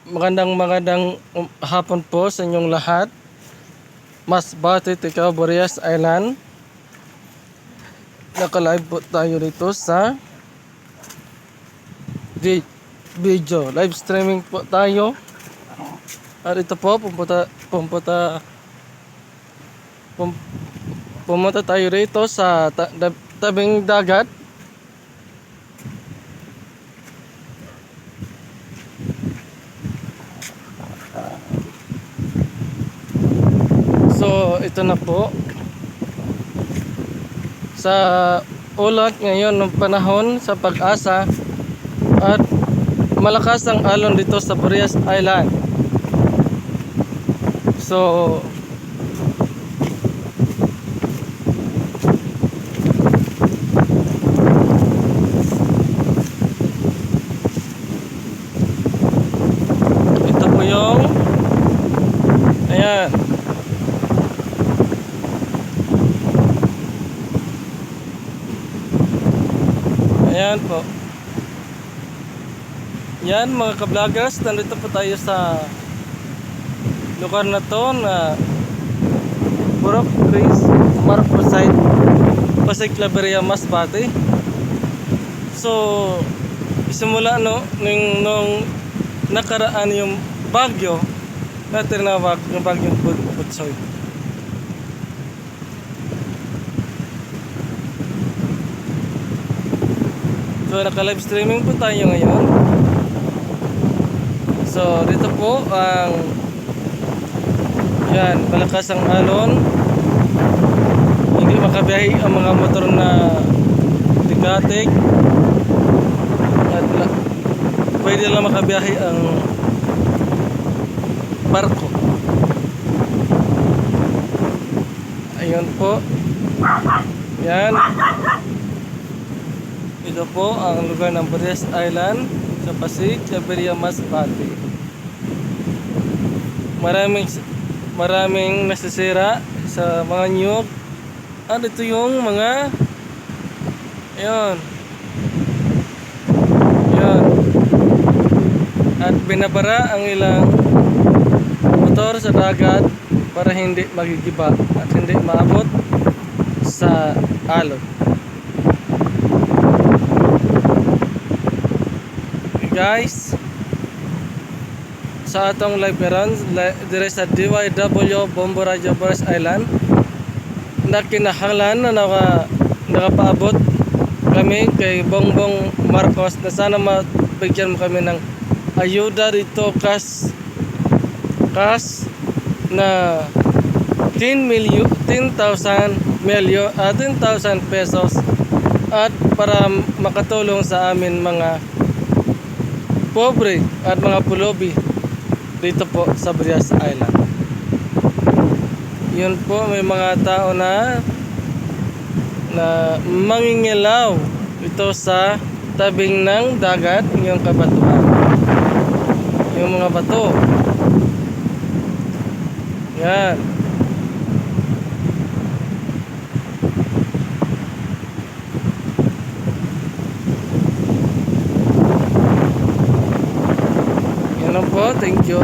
Magandang hapon po sa inyong lahat. Masbate, Ticao, Burias Island. Naka-live po tayo dito sa video. Live streaming po tayo. At ito po, pumunta tayo rito sa tabing dagat. So, ito na po. Sa ulat ngayon ng panahon sa Pag-asa at malakas ang alon dito sa Burias Island. So, ito po yung ayan. Ayan po. Yan mga ka-vloggers, nandito po tayo sa lugar na to na Burok Chris Marco site, Pasig Claveria, Masbate. So simula nung nakaraan yung bagyo na tinawag yung bagyong Butsoy. So naka-live streaming po tayo ngayon. So dito po ang yan, malakas ang alon. Hindi makabiyahe ang mga motor na tigatig. At pwede lang makabiyahe ang barko. Ayun po. Yan. Ito po ang lugar ng Burias Island sa Pasig, Claveria, Masbate. Maraming nasisira sa mga nyug. At ito yung mga ayun. Ayun. At binabara ang ilang motor sa dagat para hindi magigiba at hindi maabot sa alon. Guys, sa atong live karon dire sa DYW Bombo Radio Burias Island, nakinahanglan na nakapaabot kami kay Bongbong Marcos na sana mabigyan mo kami ng ayuda dito kas na 10,000 pesos at para makatulong sa amin mga pobre at mga pulubi dito po sa Burias Island. Yun po, may mga tao na mangingilaw ito sa tabing ng dagat, yung kabatuan, yung mga bato. Yan. Yan po, thank you.